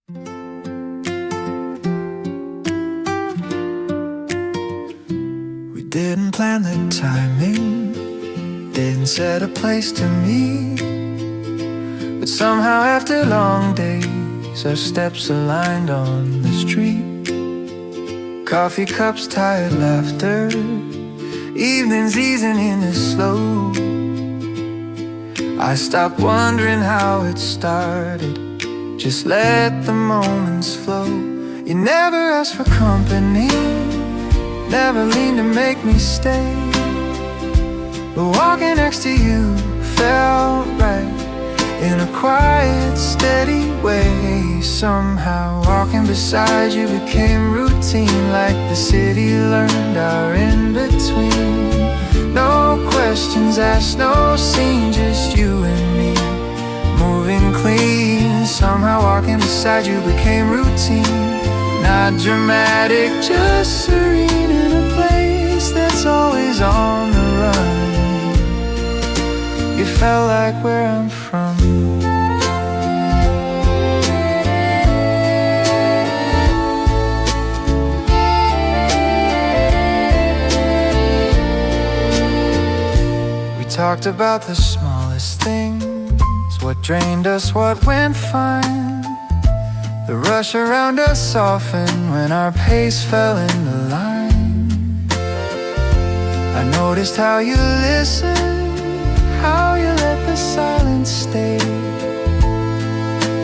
We didn't plan the timing, didn't set a place to meet, but somehow after long days our steps aligned on the street. Coffee cups, tired laughter, evenings easing into slow. I stopped wondering how it started, just let the moments flow. You never asked for company, never leaned to make me stay, but walking next to you felt right, in a quiet, steady way. Somehow walking beside you became routine, like the city learned our in-between. No questions asked, no scene, just you and me, moving clean. Somehow walking beside you became routine, not dramatic, just serene, in a place that's always on the run. You felt like where I'm from. Talked about the smallest things, what drained us, what went fine. The rush around us softened when our pace fell into line. I noticed how you listened, how you let the silence stay,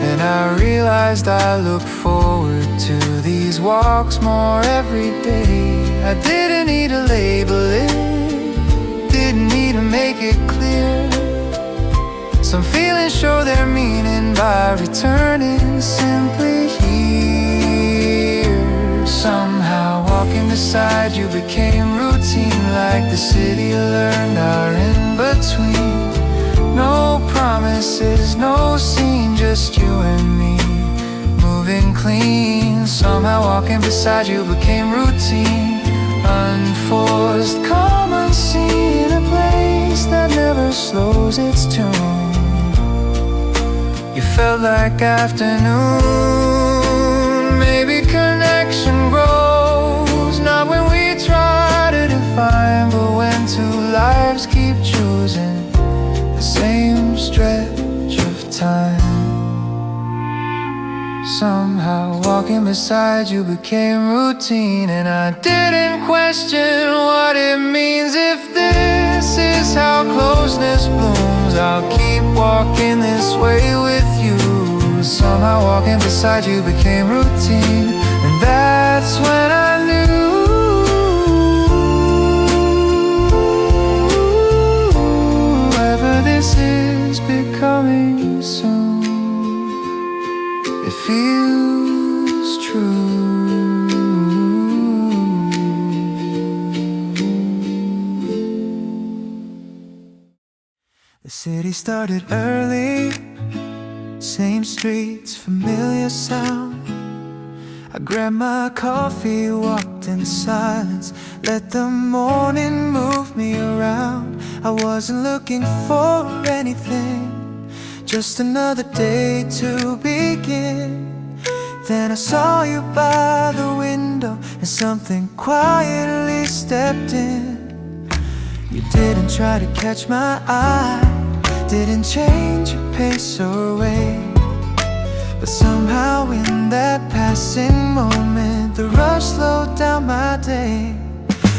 and I realized I look forward to these walks more every day. I didn't need to label it, didn't need to make it clear. Some feelings show their meaning by returning simply here. Somehow walking beside you became routine, like the city learned our in-between. No promises, no scene, just you and me, moving clean. Somehow walking beside you became routine, unforced, common scene, a place that never slows its tune. You felt like afternoon, maybe connection grows, not when we try to define, but when two lives keep choosing the same stretch of time. Somehow walking beside you became routine, and I didn't question what it means. If this is how closeness blooms, I'll keep walking this way with you. Somehow walking beside you became routine, and that's when I knew whoever this is becoming soon, it feels true. The city started early, same streets, familiar sound. I grabbed my coffee, walked in silence, let the morning move me around. I wasn't looking for anything, just another day to begin. Then I saw you by the window, and something quietly stepped in. You didn't try to catch my eye, didn't change your pace or way, but somehow in that passing moment, the rush slowed down my day.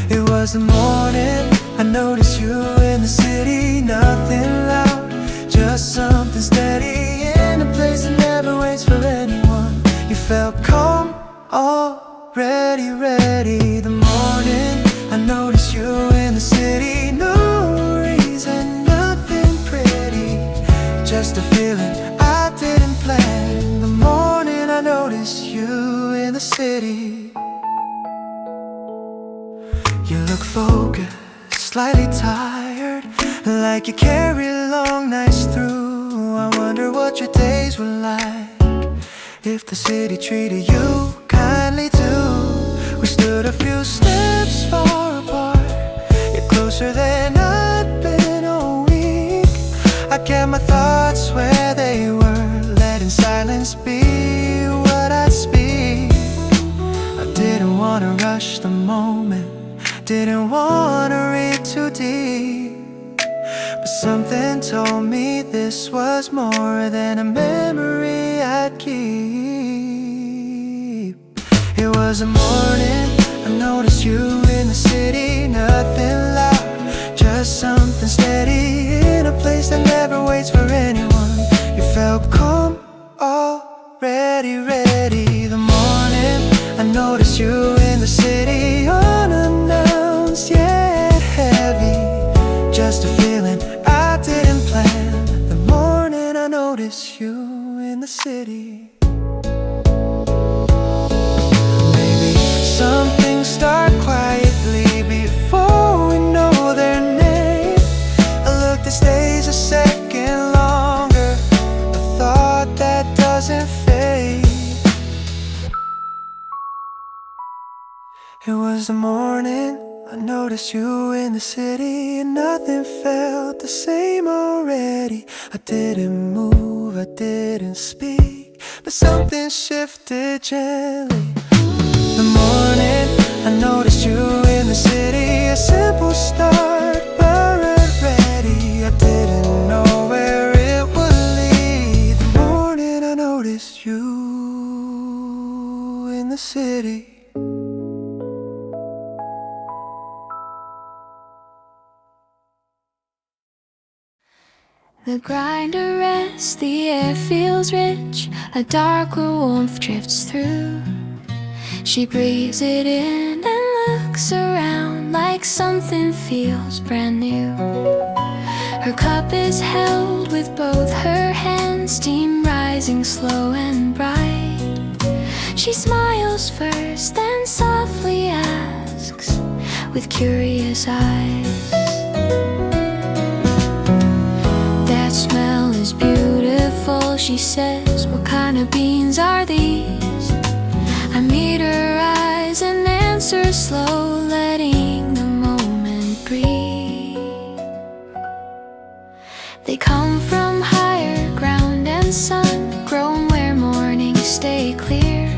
It was the morning, I noticed you in the city, nothing loud, just something steady, in a place that never waits for anyone. You felt calm, already ready. The morning, I noticed you in the city, no reason, nothing pretty, just a feeling I didn't plan. The morning I noticed you in the city. You look focused, slightly tired, like you carry long nights through. I wonder what your days were like, if the city treated you kindly too. We stood a few steps far apart, yet closer than I'd been all week. I kept my thoughts where they were, letting silence be what wanna rush the moment, didn't wanna read too deep. But something told me this was more than a memory I'd keep. It was a morning, I noticed you in the city. Nothing loud, just something steady. In a place that never waits for anyone. You felt calm, already ready. The morning, I noticed you in the city. Unannounced yet heavy, just a feeling I didn't plan. The morning I noticed you in the city. Maybe some things start quietly before we know their name. A look that stays a second longer, a thought that doesn't fade. It was the morning I noticed you in the city, and nothing felt the same already. I didn't move, I didn't speak, but something shifted gently. The morning I noticed you in the city, a simple start but ready. I didn't know where it would lead. The morning I noticed you in the city. The grind arrests, the air feels rich, a darker warmth drifts through. She breathes it in and looks around like something feels brand new. Her cup is held with both her hands, steam rising slow and bright. She smiles first, then softly asks with curious eyes. That smell is beautiful, she says. What kind of beans are these? I meet her eyes and answer slow, letting the moment breathe. They come from higher ground and sun grown where mornings stay clear.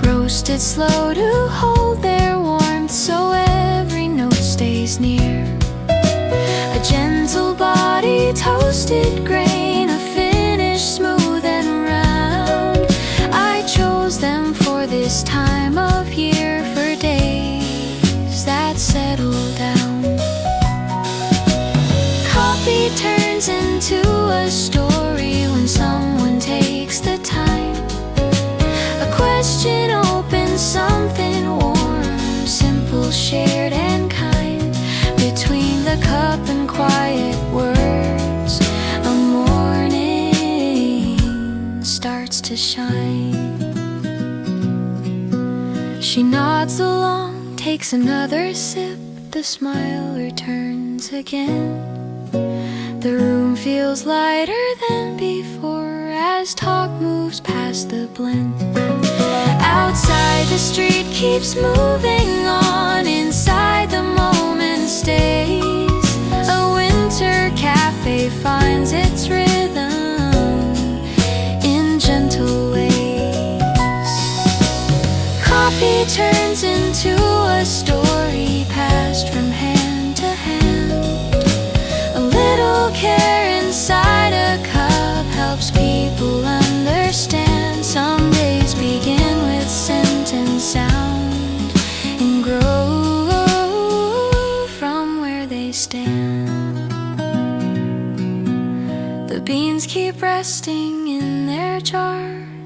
Roasted slow to hold their warmth so every note stays near. A gentle body, toasted grain, a finish smooth and round. I chose them for this time of year, for days that settle down. Coffee turns into a story when someone takes the time. A question opens something warm, simple, shared and kind. Between the cup and quiet words, a morning starts to shine. She nods along, takes another sip, the smile returns again. The room feels lighter than before as talk moves past the blend. Outside the street keeps moving on, inside the moment stays. A winter cafe finds its rhythm in gentle ways. Coffee turns into a story passed from hand to hand. A little care inside a cup helps people understand. Some days begin with scent and sound and grow from where they stand. The beans keep resting in their jar,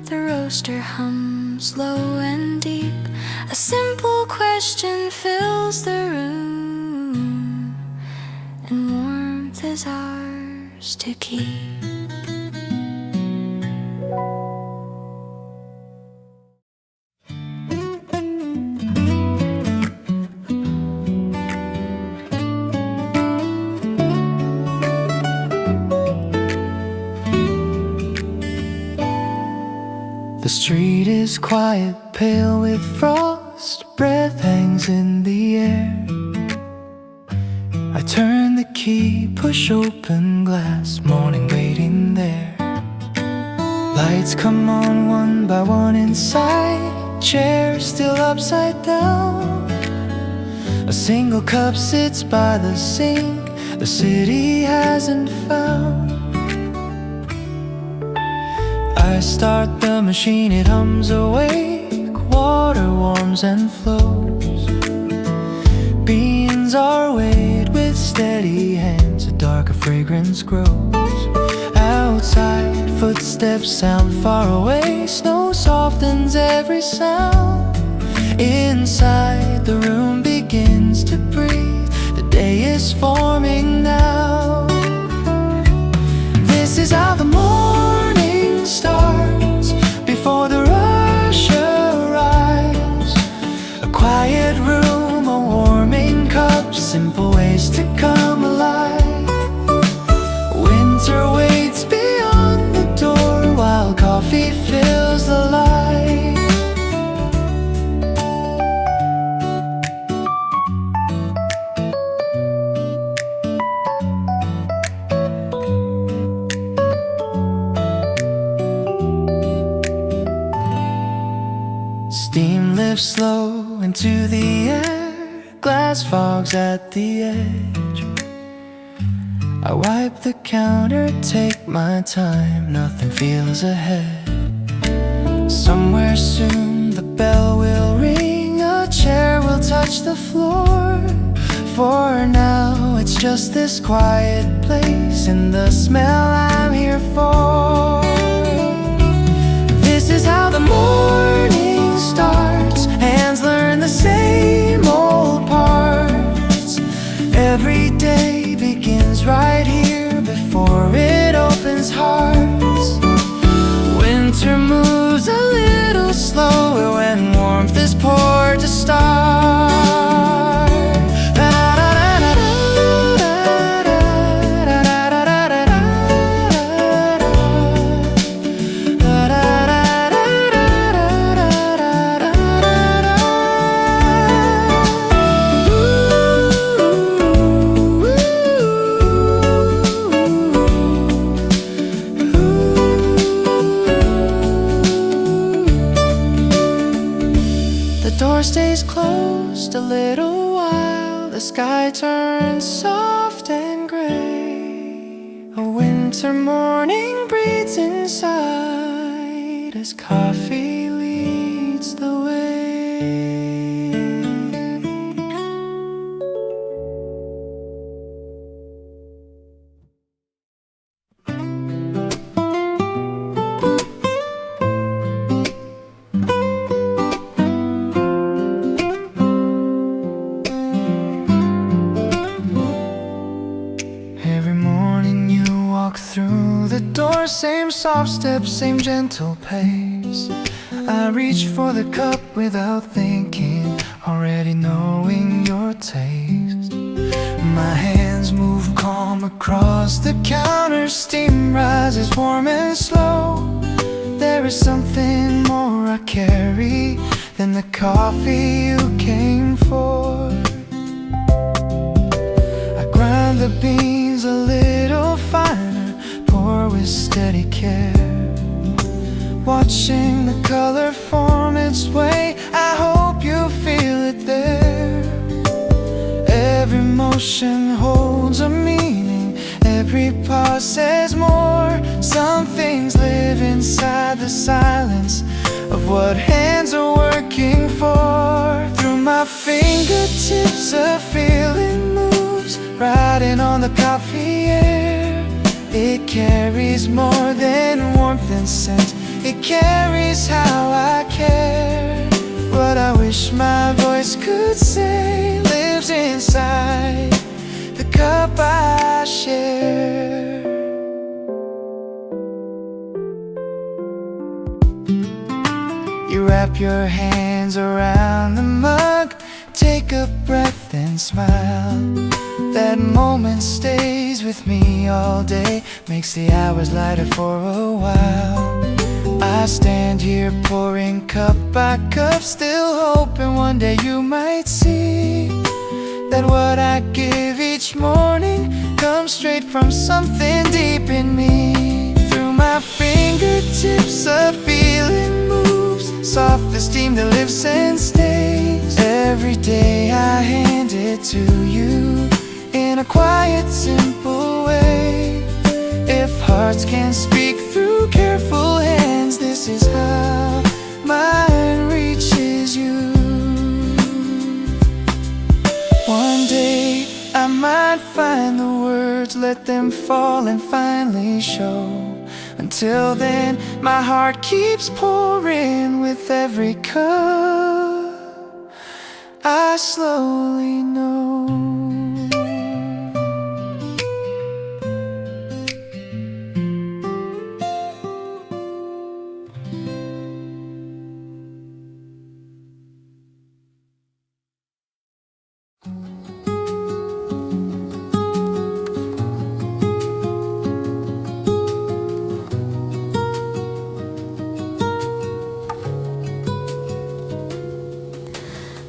the roaster hums low and deep. A simple question fills the room, and warmth is ours to keep. The street is quiet, pale with frost. Breath hangs in the air. I turn the key, push open glass. Morning waiting there. Lights come on one by one inside. Chairs still upside down. A single cup sits by the sink the city hasn't found. I start the machine, it hums awake, water warms and flows. Beans are weighed with steady hands, a darker fragrance grows. Outside, footsteps sound far away, snow softens every sound. Inside, the room begins to breathe, the day is forming now. This is how the morning starts, before the rush arrives. A quiet room, a warming cup, simple ways to come alive. Winter waits beyond the door while coffee fills the light. Steam lifts slow into the air, glass fogs at the edge. I wipe the counter, take my time, nothing feels ahead. Somewhere soon the bell will ring, a chair will touch the floor. For now it's just this quiet place and the smell I'm here for. This is how the morning starts, hands learn the same old parts. Every day begins right here before it opens hearts. Winter moves a little slower when warmth is poured to start. Stays closed a little while, the sky turns soft and gray. A winter morning breathes inside as coffee leads the way. Same soft steps, same gentle pace. I reach for the cup without thinking, already knowing your taste. My hands move calm across the counter, steam rises warm and slow. There is something more I carry than the coffee you came for. I grind the beans a little finer, pour with steady care, watching the color form its way. I hope you feel it there. Every motion holds a meaning, every pause says more. Some things live inside the silence of what hands are working for. Through my fingertips a feeling moves, riding on the coffee air. It carries more than warmth and scent, it carries how I care. What I wish my voice could say lives inside the cup I share. You wrap your hands around the mug, take a breath and smile. That moment stays with me all day, makes the hours lighter for a while. I stand here pouring cup by cup, still hoping one day you might see that what I give each morning comes straight from something deep in me. Through my fingertips a feeling moves, soft esteem that lives and stays. Every day I hand it to you in a quiet, simple way. If hearts can speak through careful hands, this is how mine reaches you. One day I might find the words, let them fall and finally show. Until then, my heart keeps pouring with every cup I slowly know.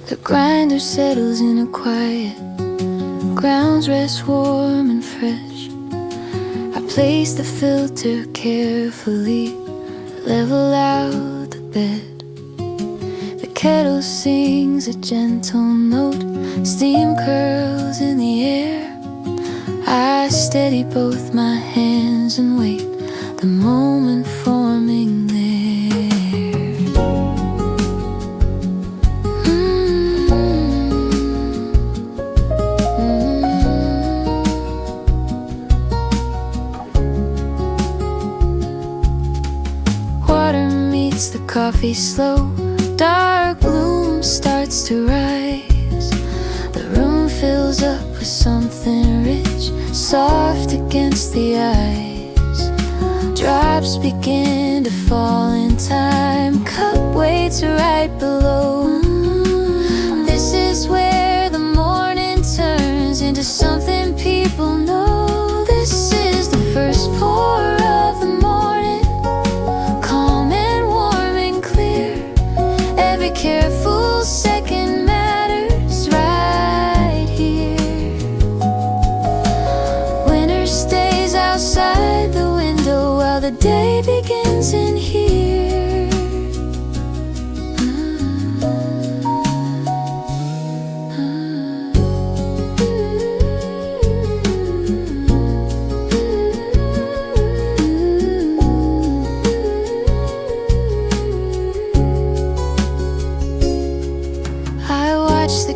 The grinder settles in a quiet, grounds rest warm and fresh. I place the filter carefully, level out the bed. The kettle sings a gentle note, steam curls in the air. I steady both my hands and wait, the moment forming there. The coffee slow, dark gloom starts to rise. The room fills up with something rich, soft against the eyes. Drops begin to fall in time, cup waits right below. This is where the morning turns into something people know. This is the first pour of the morning, calm and warm and clear. Every careful second matters right here. Winter stays outside the window while the day begins in here.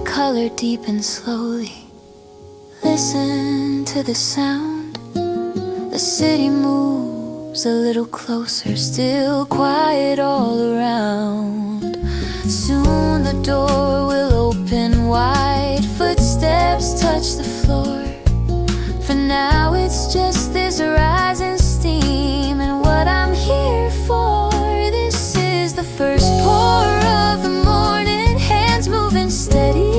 Color deepen slowly, listen to the sound. The city moves a little closer, still quiet all around. Soon the door will open wide, footsteps touch the floor. For now it's just this rising steam and what I'm here for. This is the first pour of the morning, hands moving steady.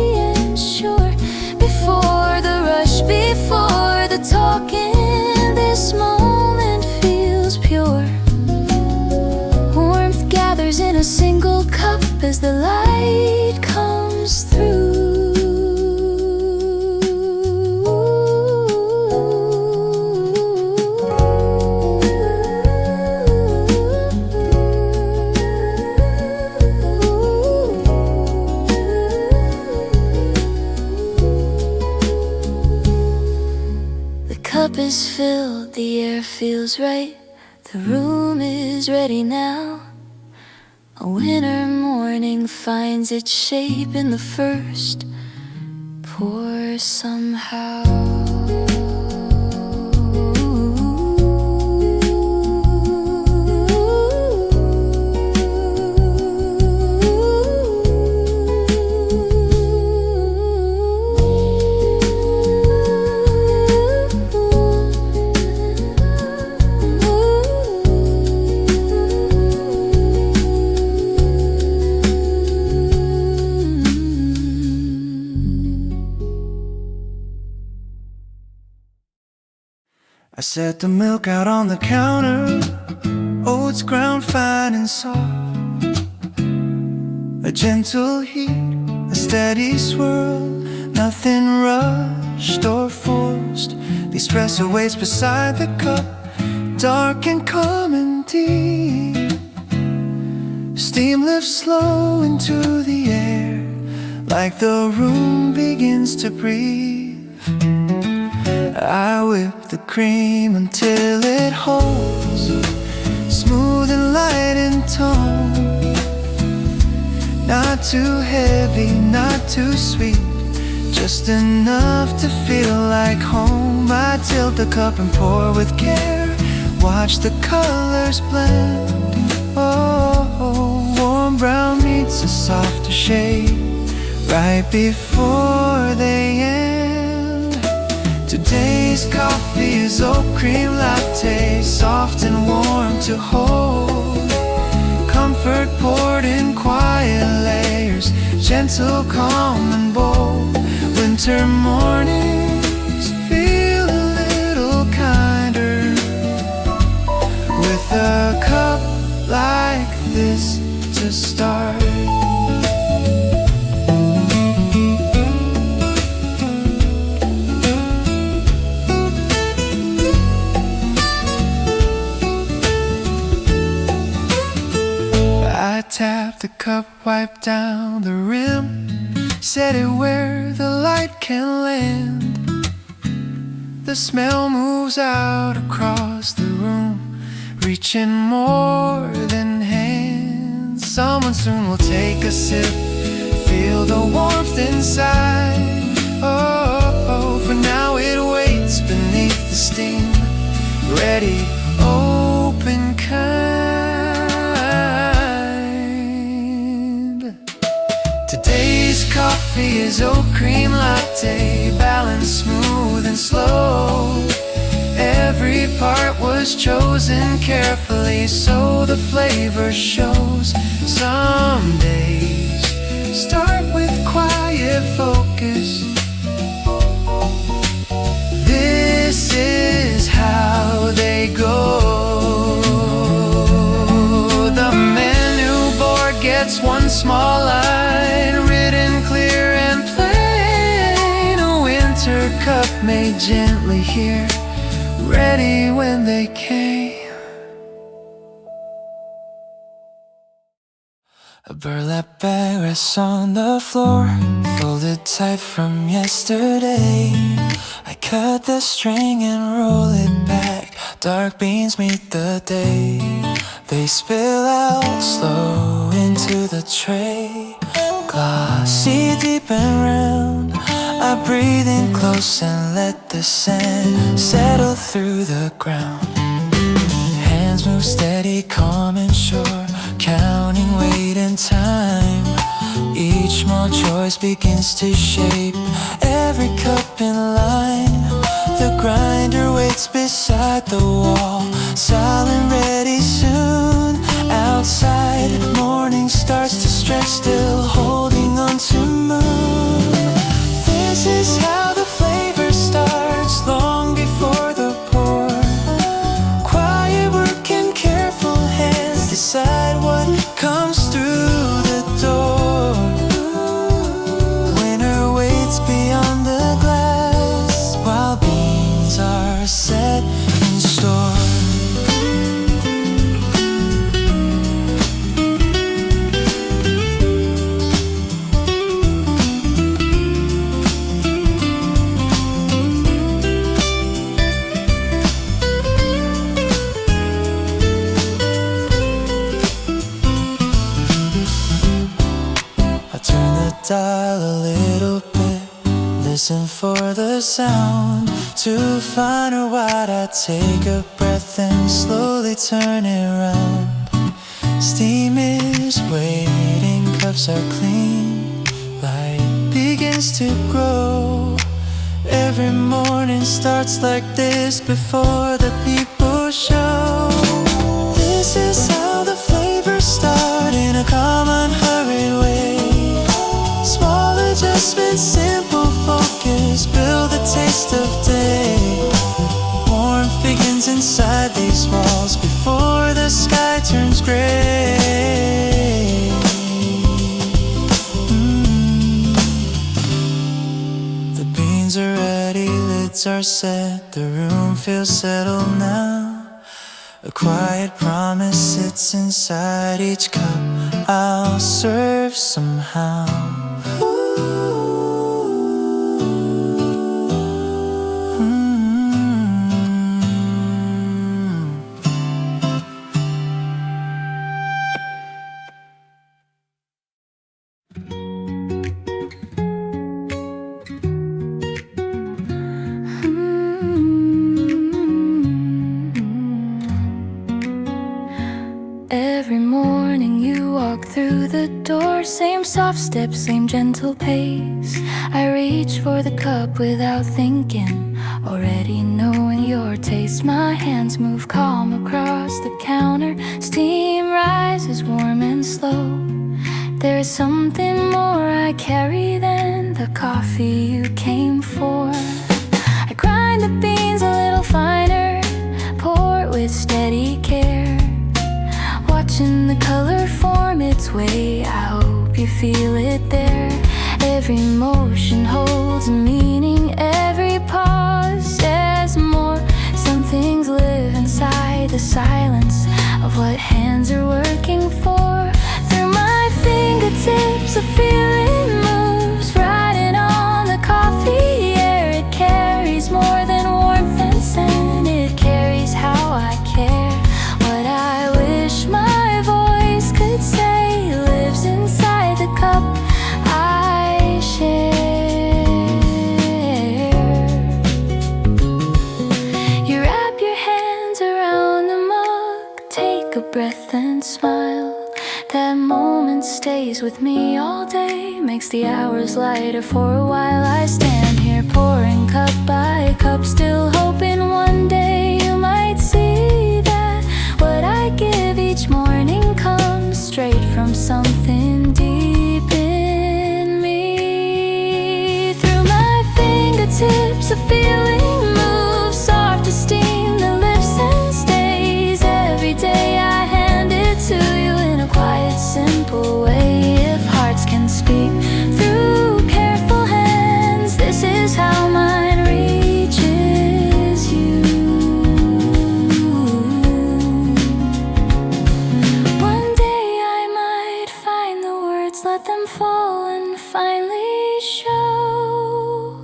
Before the rush, before the talking, this moment feels pure. Warmth gathers in a single cup as the light comes through. Cup is filled, the air feels right. The room is ready now. A winter morning finds its shape in the first pour somehow. I set the milk out on the counter. Oh, it's ground fine and soft. A gentle heat, a steady swirl. Nothing rushed or forced. The espresso waits beside the cup, dark and calm and deep. Steam lifts slow into the air, like the room begins to breathe. I whip the cream until it holds, smooth and light in tone. Not too heavy, not too sweet, just enough to feel like home. I tilt the cup and pour with care, watch the colors blend. Oh, warm brown meets a softer shade right before they end. Today's coffee is oat cream latte, soft and warm to hold. Comfort poured in quiet layers, gentle, calm and bold. Winter mornings feel a little kinder with a cup like this to start. I tap the cup, wipe down the rim, set it where the light can land. The smell moves out across the room, reaching more than hands. Someone soon will take a sip, feel the warmth inside. Oh, for now it waits beneath the steam, ready, open, kind. Today's coffee is oat cream latte, balanced, smooth and slow. Every part was chosen carefully so the flavor shows. Some days start with quiet focus. This is how they go. The menu board gets one small line, written clear and plain. A winter cup made gently here, ready when they came. A burlap bag rests on the floor, folded tight from yesterday. I cut the string and roll it back, dark beans meet the day. They spill out slow into the tray, glossy, deep and round. I breathe in close and let the sand settle through the ground. Hands move steady, calm and sure, counting weight and time. Each small choice begins to shape every cup in line. The grinder waits beside the wall, silent, ready soon. Outside, morning starts to stretch, still holding on to moon. This is how the flavor starts, long before the pour. Quiet work and careful hands decide what comes through the door. Winter waits beyond the glass, while beans are set in store. Dial a little bit, listen for the sound. To find her wide, I take a breath and slowly turn it around. Steam is waiting, cups are clean, light begins to grow. Every morning starts like this before the people show. This is how the flavors start, in a calm, unhurried way. Small adjustments, simple focus, build the taste of day. Warmth begins inside these walls before the sky turns gray. The beans are ready, lids are set, the room feels settled now. A quiet promise sits inside each cup, all serve somehow. Every morning you walk through the door, same soft steps, same gentle pace. I reach for the cup without thinking, already knowing your taste. My hands move calm across the counter, steam rises warm and slow. There's something more I carry than the coffee you came for. I grind the beans a little finer, pour it with steady care, watching the color form its way. I hope you feel it there. Every motion holds a meaning, every pause says more. Some things live inside the silence of what hands are working for. Through my fingertips a feeling moves, riding on the coffee air. It carries more than warmth and scent, it carries how I care. What I wish my voice could say lives inside the cup I share. You wrap your hands around the mug, take a breath and smile. That moment stays with me all day, makes the hours lighter for a while. I stand here pouring cup by cup, still hoping one day you might see that what I give each morning comes straight from something deep in me. Through my fingertips a feeling moves, soft as steam that lifts and stays. Every day I hand it to you in a quiet, simple way. If hearts can speak through careful hands, this is how mine reaches you. One day I might find the words, let them fall and finally show.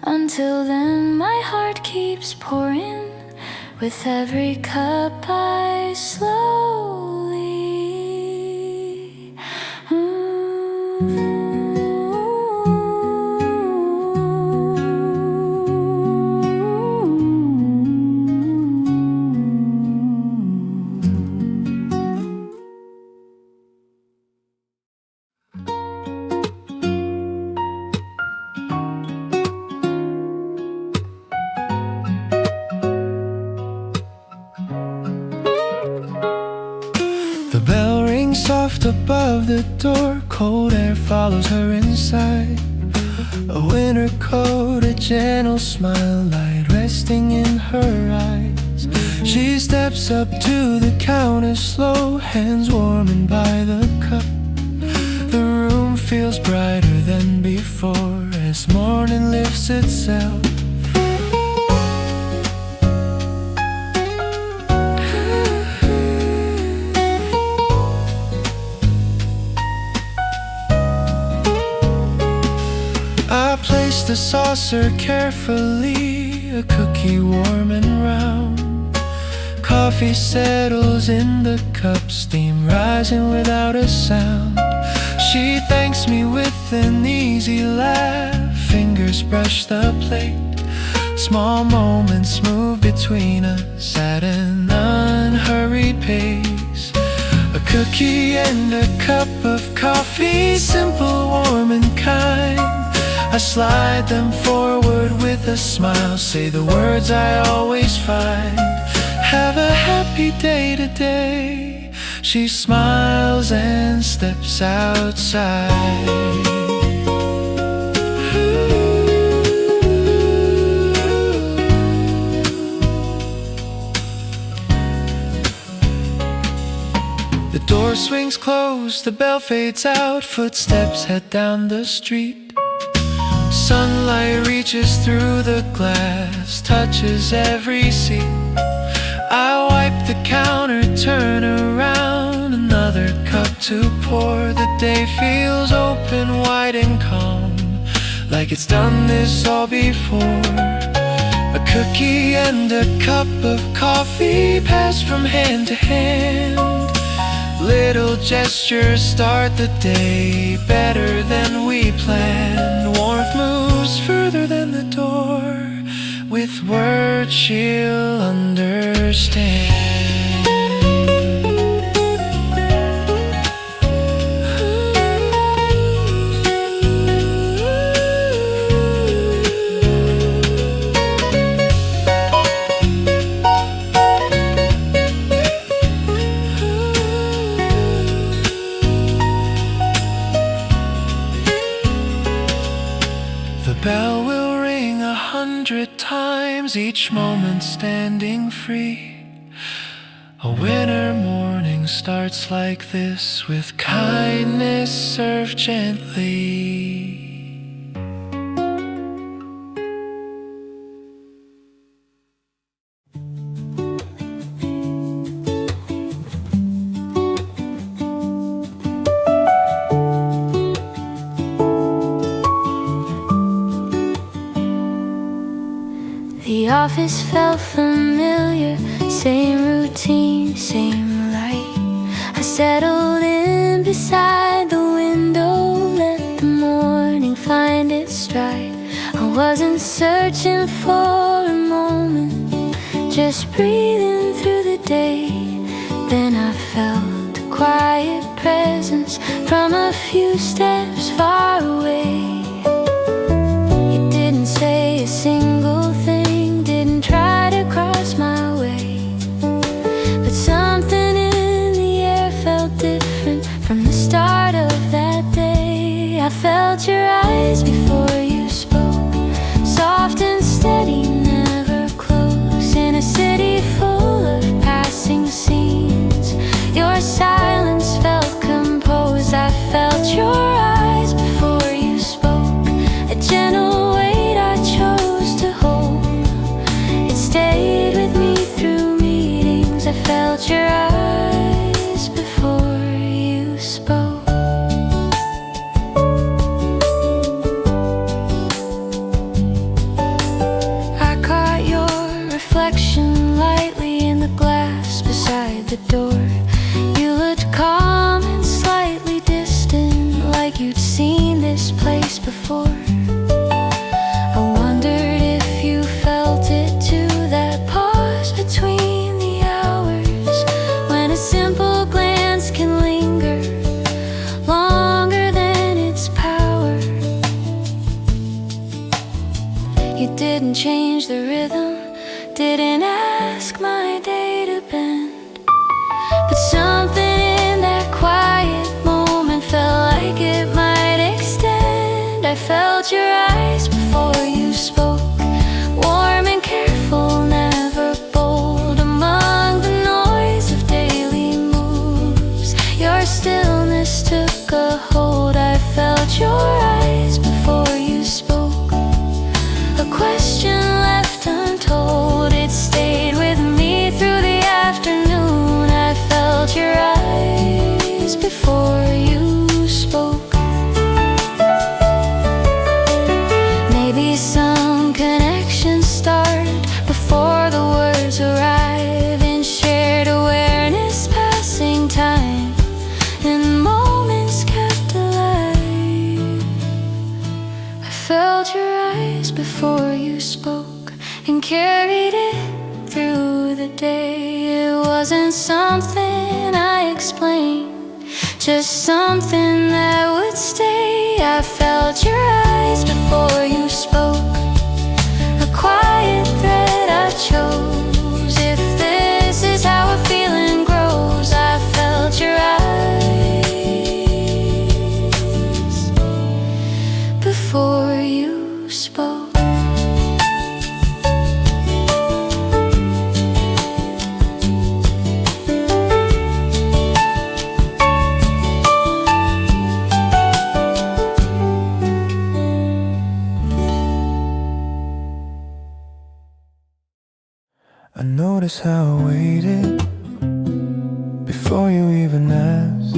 Until then my heart keeps pouring with every cup I slowly The bell rings soft above the door, cold air follows her inside. A winter coat, a gentle smile, light resting in her eyes. She steps up to the counter slow, hands warming by the cup. The room feels brighter than before as morning lifts itself. I place the saucer carefully, a cookie warm and round. Coffee settles in the cup, steam rising without a sound. She thanks me with an easy laugh, fingers brush the plate. Small moments move between us at an unhurried pace. A cookie and a cup of coffee, simple, warm and kind. I slide them forward with a smile, say the words I always find. Have a happy day today. She smiles and steps outside. The door swings closed, the bell fades out, footsteps head down the street. Sunlight reaches through the glass, touches every seat. I wipe the counter, turn around, another cup to pour. The day feels open, wide and calm, like it's done this all before. A cookie and a cup of coffee pass from hand to hand. Little gestures start the day better than we planned. Warmth moves further than the door. With words she'll understand. The bell will ring 100 times, each moment standing free. A winter morning starts like this, with kindness served gently. The office felt familiar, same routine, same light. I settled in beside the window, let the morning find its stride. I wasn't searching for a moment, just breathing through the day. Then I felt a quiet presence from a few steps far away. You didn't say a single thing, didn't try to cross my way, but something in the air felt different from the start of that day. I felt your eyes before you spoke, soft and steady, never close. In a city full of passing scenes, your silence felt composed. I felt your eyes before you spoke, a gentle weight I chose to hold. It stayed with me through meetings. I felt your eyes before you spoke. I caught your reflection lightly in the glass beside the door. You looked calm and slightly distant, like you'd seen this place before. I wondered if you felt it too, that pause between the hours, when a simple glance can linger longer than its power. You didn't change the rhythm, didn't ask my day to bend, but something in that quiet moment felt like it might extend. I felt your eyes before you spoke, warm and careful, never bold. Among the noise of daily moves, your stillness took a hold. I felt your eyes before you spoke, a question left untold. It stayed with me through the afternoon. I felt your eyes before you spoke. Maybe some connections start before the words arrive, in shared awareness, passing time, and moments kept alive. I felt your eyes before you spoke, and carried it through the day. It wasn't something I explained, just something that would stay. I felt your eyes before you spoke, a quiet thread I chose. If this is how a feeling grows, I felt your eyes before you spoke. I notice how I waited before you even asked.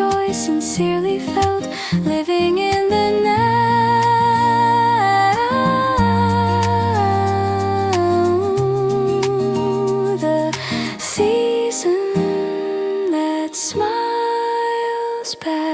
joy sincerely felt, living in the now. The season that smiles back.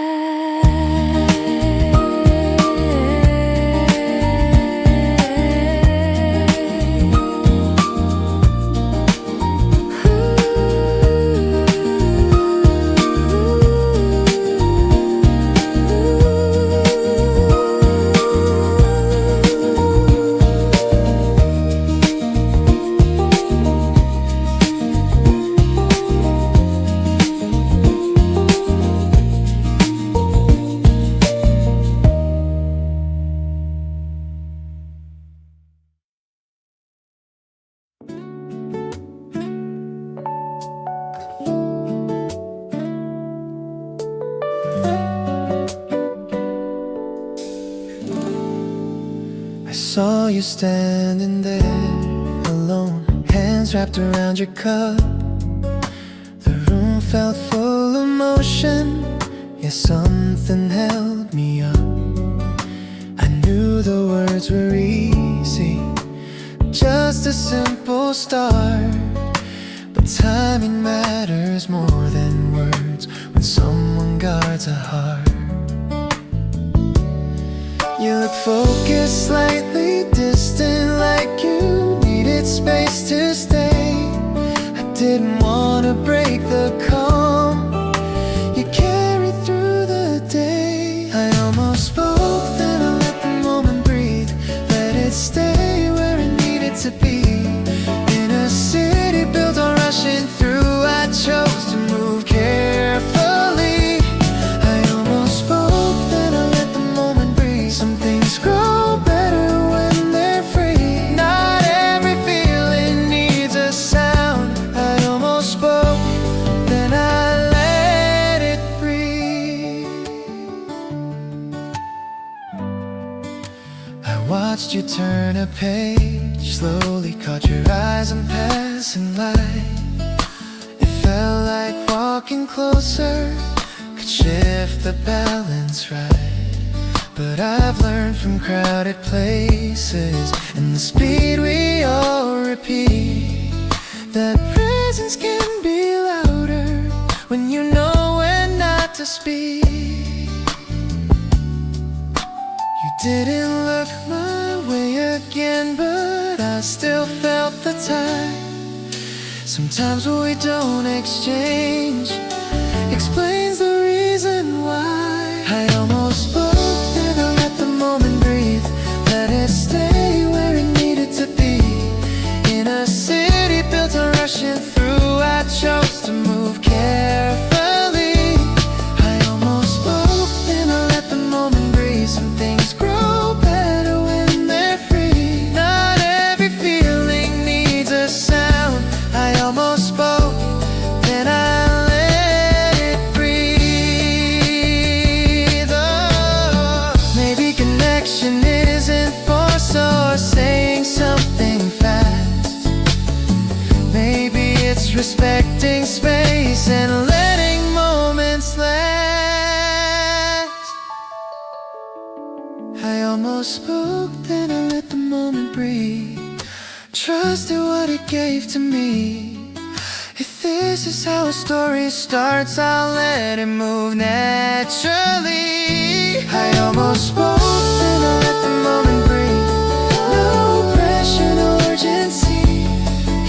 Saw you standing there alone, hands wrapped around your cup. The room felt full of motion, yeah, something held me up. I knew the words were easy, just a simple start, but timing matters more than words when someone guards a heart. You look focused, slightly distant, like you needed space to stay. I didn't want to break the calm you carried through the day. I almost spoke, then I let the moment breathe, let it stay where it needed to be. In a city built on rushing through, I chose to move carefully. I almost spoke, then I let the moment breathe. Some things grow better when they're free. Not every feeling needs a sound. I almost spoke, then I let it breathe. I watched you turn a page, slowly caught your eyes on passing light. It felt like walking closer could shift the balance right. But I've learned from crowded places and the speed we all repeat that presence can be louder when you know when not to speak. You didn't look my way again, but I still felt the time. Sometimes what we don't exchange explains the reason why. I almost spoke, then I let the moment breathe, let it stay where it needed to be. In a city built on rushing through, I chose to move carefully. I almost spoke, then I let the moment breathe. Some things grow better when they're free. Not every feeling needs a sound. I almost spoke, then I let it breathe. Oh, maybe connection isn't force or saying something fast. Maybe it's respecting space and letting moments last. I almost spoke, then I let the moment breathe. Trusted what it gave to me. If this is how a story starts, I'll let it move naturally. I almost spoke, then I let the moment breathe. No pressure, no urgency.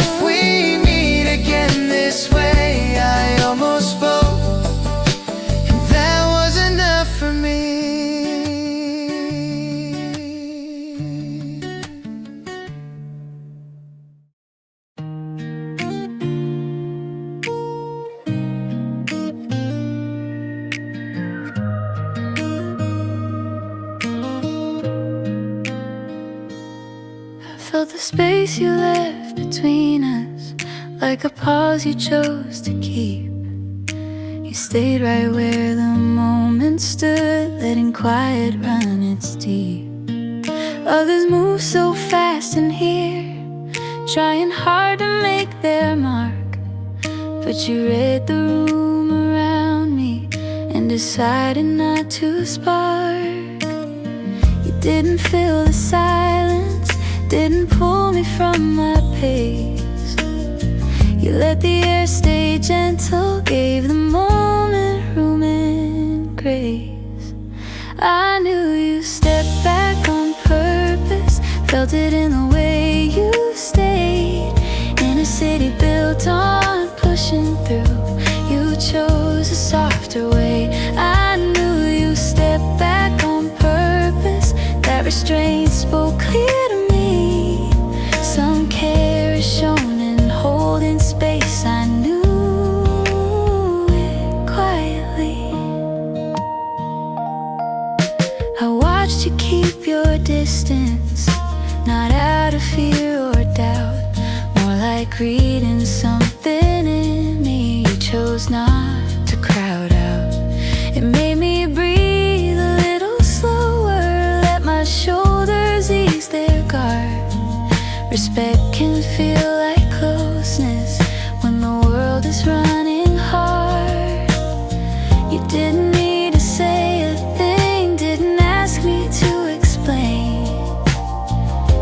If we meet again this way, I almost spoke, and that was enough for me. Felt the space you left between us, like a pause you chose to keep. You stayed right where the moment stood, letting quiet run its deep. Others move so fast in here, trying hard to make their mark, but you read the room around me, and decided not to spark. You didn't fill the silence, didn't pull me from my pace. You let the air stay gentle, gave the moment room and grace. I knew you stepped back on purpose, felt it in the way you stayed. In a city built on pushing through, you chose a softer way. I knew you stepped back on purpose, that restraint spoke clear to me. Some care is shown in holding space. I knew it quietly. I watched you keep your distance, not out of fear or doubt, more like reading something in me. You chose not to crowd out. It made me breathe a little slower, let my shoulders ease their guard. Respect can feel like closeness when the world is running hard. You didn't need to say a thing, didn't ask me to explain.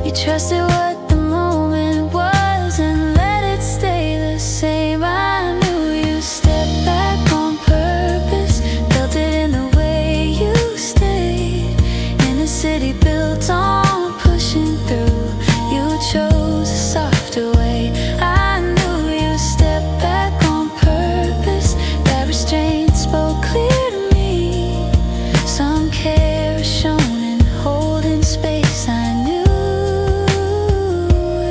You trusted what the moment was and let it stay the same. I knew you stepped back on purpose, felt it in the way you stayed. In a city built on pushing through, you chose a softer way. I knew you stepped back on purpose, that restraint spoke clear to me. Some care is shown in holding space. I knew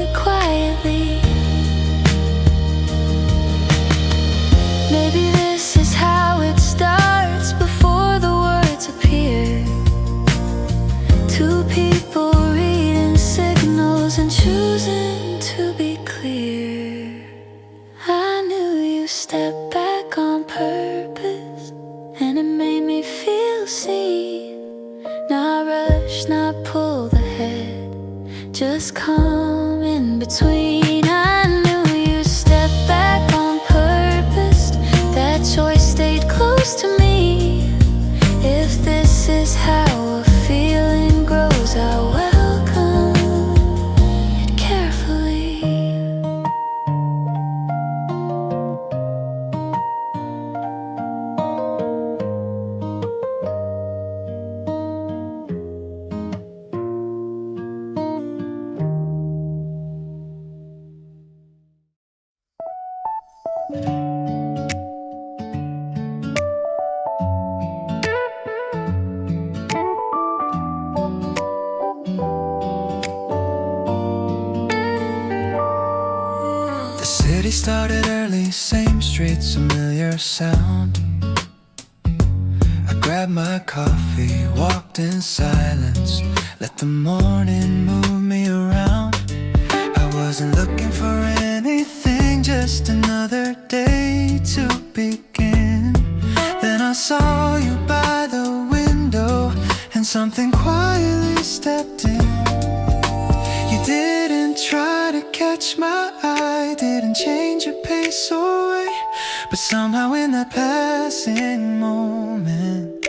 it quietly. Maybe this is how it starts before the words appear. Two people reading signals and choosing to be clear. I knew you stepped back on purpose, and it made me feel seen. Not rush, not pull ahead, just come in between. I knew you stepped back on purpose, that choice stayed close to me. If this is how a feeling grows, I welcome it carefully. The city started early, same streets, familiar sound. I grabbed my coffee, walked in silence, let the morning move me around. I wasn't looking for anything, just another day to begin. Then I saw you by the window, and something quietly stepped in. You didn't try to catch my eye, didn't change your pace away, but somehow in that passing moment,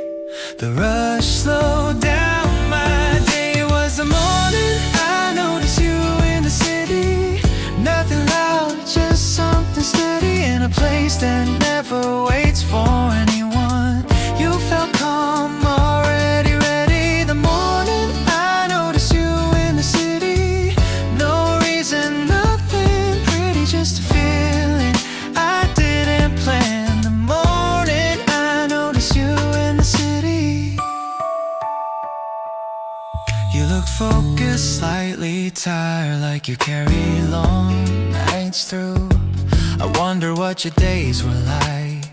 the rush slowed down my day. It was the morning I noticed you in the city. Nothing loud, just something steady, in a place that never waits for anyone. You felt calm, already ready. The morning I noticed you in the city. No reason, nothing pretty, just a feeling I didn't plan. The morning I noticed you in the city. You look focused, slightly tired, like you carry long nights through. I wonder what your days were like,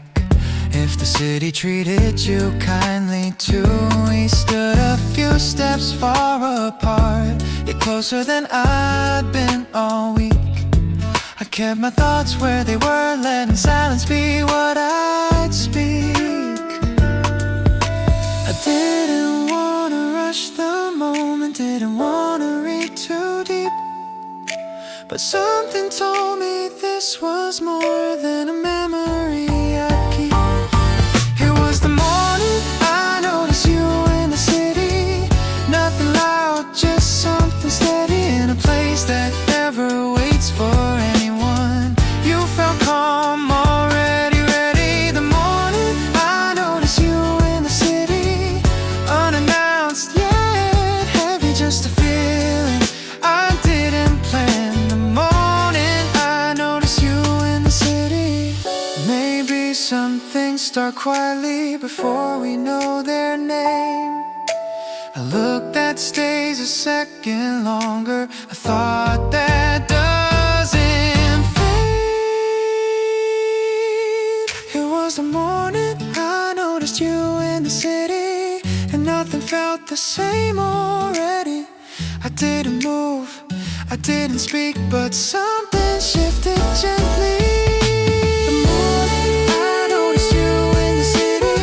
if the city treated you kindly too. We stood a few steps far apart, yet closer than I'd been all week. I kept my thoughts where they were, letting silence be what I'd speak. I didn't wanna rush the moment, didn't wanna read too deep, but something told me this was more than a memory I'd keep. It was the morning before we know their name. A look that stays a second longer, a thought that doesn't fade. It was the morning I noticed you in the city, and nothing felt the same already. I didn't move, I didn't speak, but something shifted gently. The morning I noticed you in the city,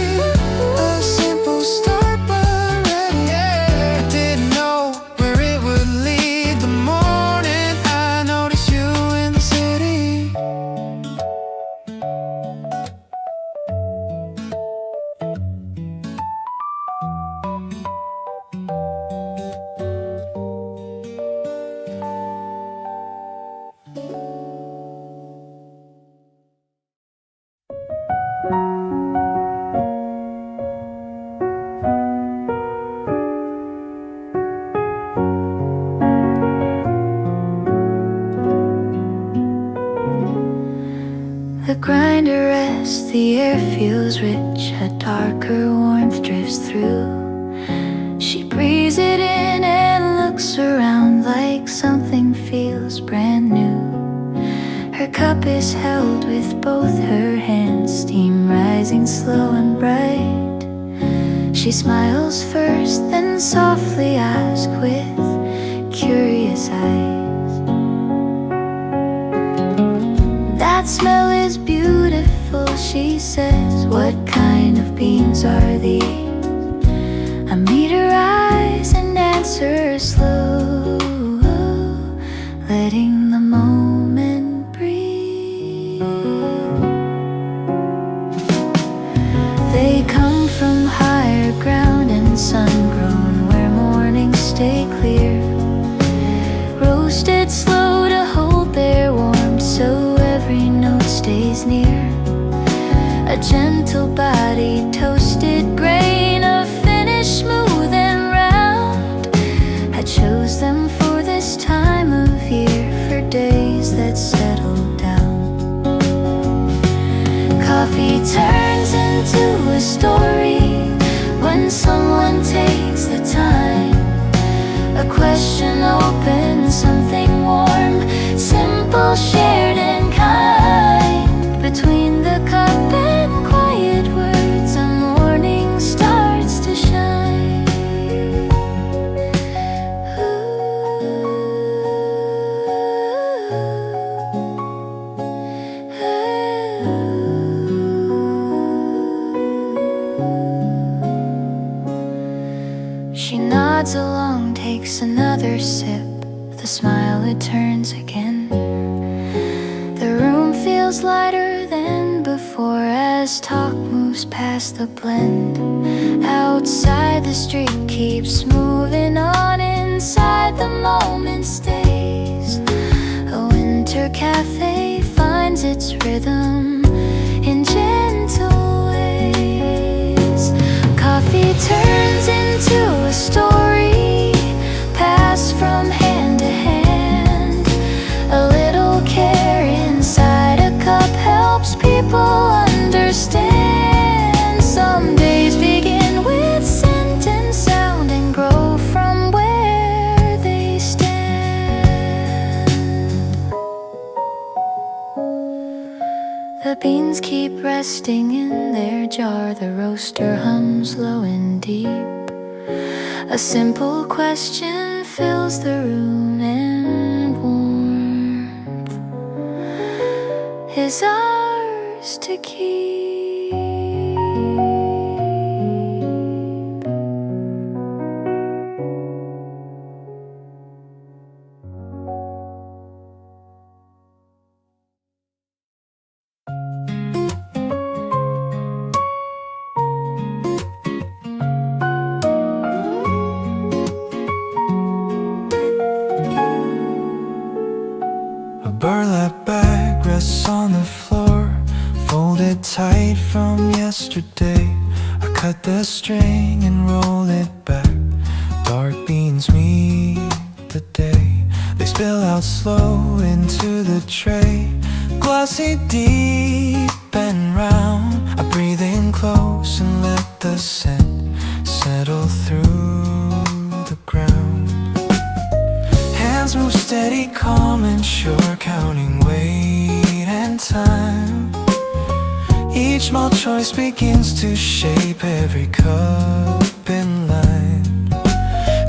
a simple start but ready. I didn't know where it would lead. The morning I noticed you in the city. The grinder rests, the air feels rich, a darker warmth drifts through. She breathes it in and looks around like something feels brand new. Her cup is held with both her hands, steam rising slow and bright. She smiles first, then softly asks with curious eyes, "That smell is beautiful," she says. "What kind of beans are these?" I meet her eyes and answer slow, letting the moment breathe. They come from higher ground and sun-grown, where mornings stay clear, roasted slow to hold their warmth, so every note stays near. A gentle body, toasted grain, a finish smooth and round. I chose them for this time of year, for days that settle down. Coffee turns into a story when someone takes the time. A question opens, something warm, simple, shared and kind. Between the cup and quiet words, a morning starts to shine. She nods along, takes another sip, the smile returns again. The room feels lighter than before as talk moves past the blend. Outside the street keeps moving on, inside the moment stays. A winter cafe finds its rhythm in gentle ways. Coffee turns into a story, passed from hand to hand. A little care inside a cup helps people understand. Some days begin with scent and sound and grow from where they stand. The beans keep resting in their jar, the roaster hums low and deep. A simple question fills the room, and warmth is ours to keep. A burlap bag rests on the floor, folded tight from yesterday. I cut the string and roll it back. Dark beans meet the day. They spill out slow into the tray, glossy, deep and round. I breathe in close and let the scent settle through the ground. Hands move steady, calm and sure, counting weight and time. Each small choice begins to shape every cup in line.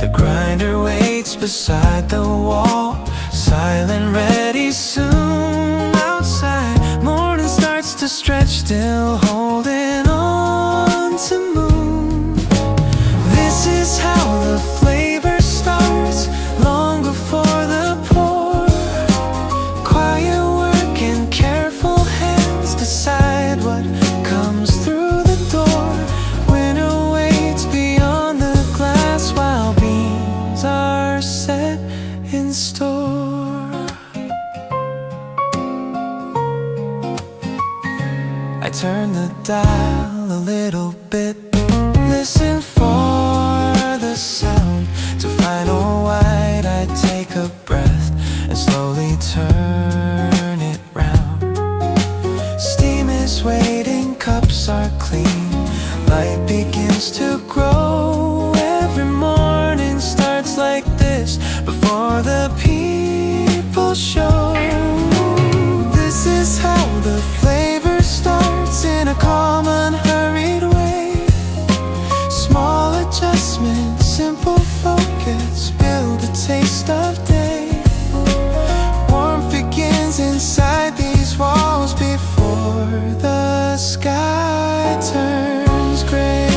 The grinder waits beside the wall, silent, ready soon. Outside, morning starts to stretch, still holding on to moon. This is how the flavor starts, long before the pour. Quiet work and careful hands decide what comes through the door. Winter waits beyond the glass while beans are set in store. I turn the dial a little bit, listen for the sound. To final white I take a breath and slowly turn it round. Steam is waiting, cups are clean, light begins to grow. Every morning starts like this before the people show. This is how the flavor starts, in a calm, unhurried way. Small adjustments, simple focus, build a taste of day. Warmth begins inside these walls before the sky turns gray.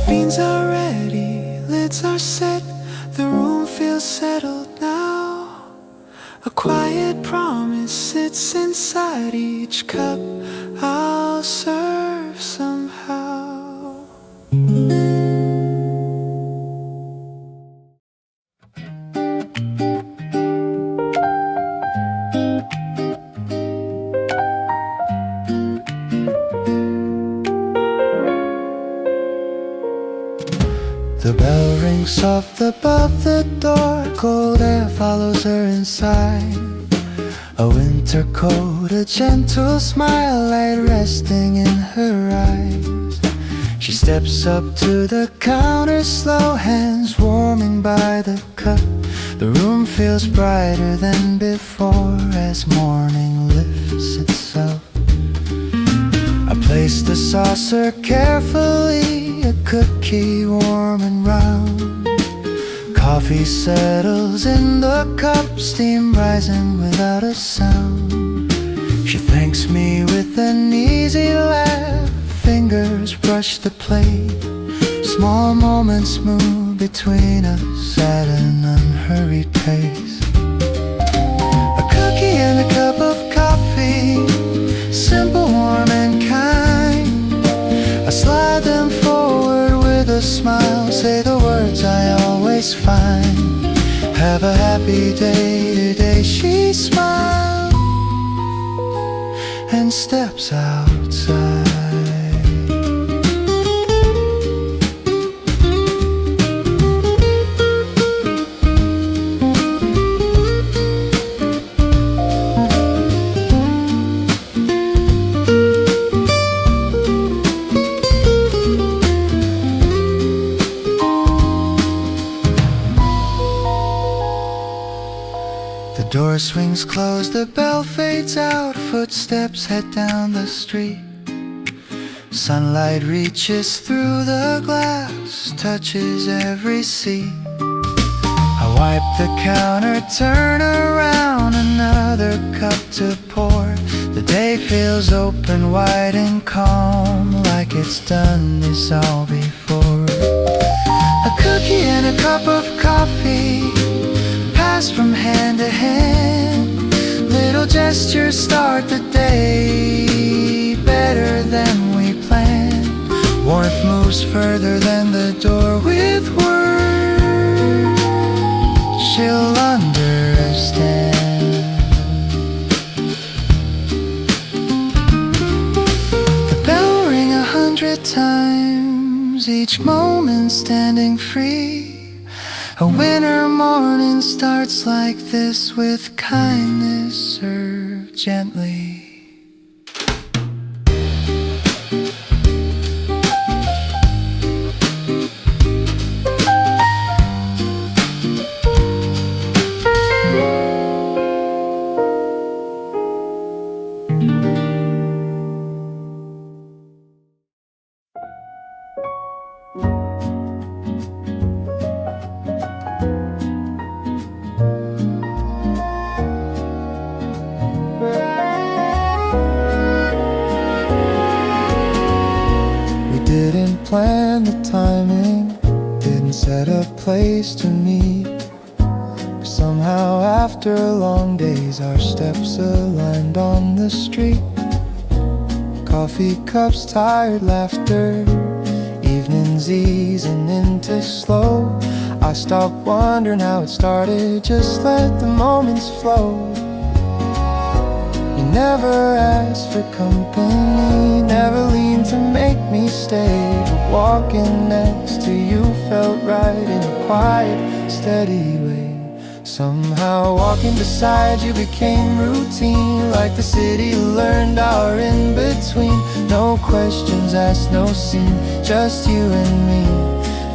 Beans are ready, lids are set, the room feels settled now. A quiet promise sits inside each cup, I'll serve somehow. The bell rings soft above the door, cold air follows her inside. A winter coat, a gentle smile, light resting in her eyes. She steps up to the counter, slow, hands warming by the cup. The room feels brighter than before as morning lifts itself. I place the saucer carefully, a cookie warm and round. Coffee settles in the cup, steam rising without a sound. She thanks me with an easy laugh, fingers brush the plate. Small moments move between us at an unhurried pace. A cookie and a cup of coffee, simple, warm and kind. I slide them forward with a smile, say the words I always find. Have a happy day today, she smiles and steps outside. The door swings closed, the bell fades out, footsteps head down the street. Sunlight reaches through the glass, touches every seat. I wipe the counter, turn around, another cup to pour. The day feels open, wide and calm, like it's done this all before. A cookie and a cup of coffee, pass from hand to hand. Little gestures start the day better than we planned. Warmth moves further than the door with words. She'll each moment standing free. A winter morning starts like this, with kindness served gently. Didn't plan the timing, didn't set a place to meet. But somehow after long days our steps aligned on the street. Coffee cups, tired laughter, evenings easing into slow. I stopped wondering how it started, just let the moments flow. You never asked for company, never leaned to make me stay. But walking next to you felt right in a quiet, steady way. Somehow walking beside you became routine, like the city learned our in-between. No questions asked, no scene, just you and me,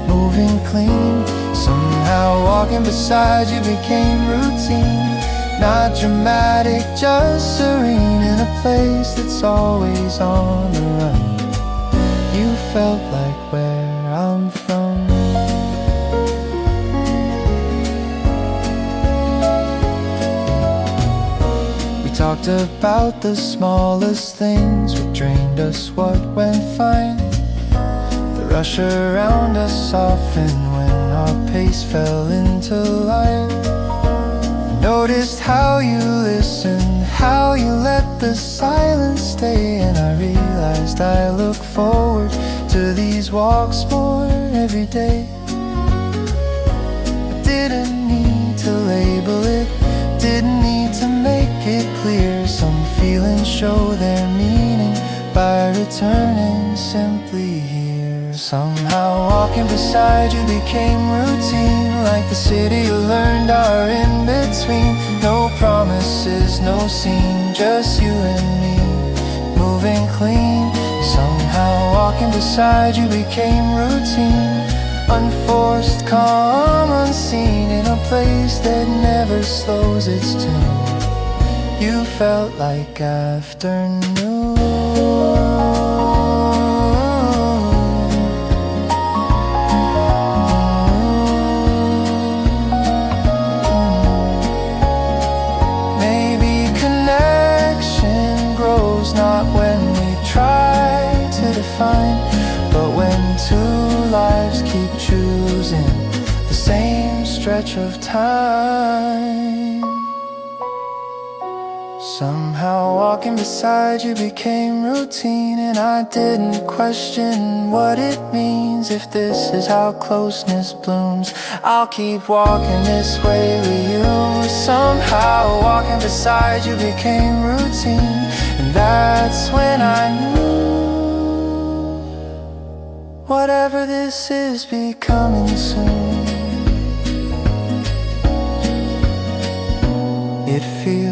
moving clean. Somehow walking beside you became routine. Not dramatic, just serene, in a place that's always on the run. You felt like where I'm from. We talked about the smallest things, what drained us, what went fine. The rush around us softened when our pace fell into line. Noticed how you listened, how you let the silence stay. And I realized I look forward to these walks more every day. I didn't need to label it, didn't need to make it clear. Some feelings show their meaning by returning simply here. Somehow walking beside you became routine, like the city learned our in-between. No promises, no scene, just you and me, moving clean. Somehow walking beside you became routine, unforced, calm, unseen, in a place that never slows its tune. You felt like afternoon. Not when we try to define, but when two lives keep choosing the same stretch of time. Somehow walking beside you became routine, and I didn't question what it means. If this is how closeness blooms, I'll keep walking this way with you. Somehow walking beside you became routine, and that's when I knew whatever this is becoming soon. It feels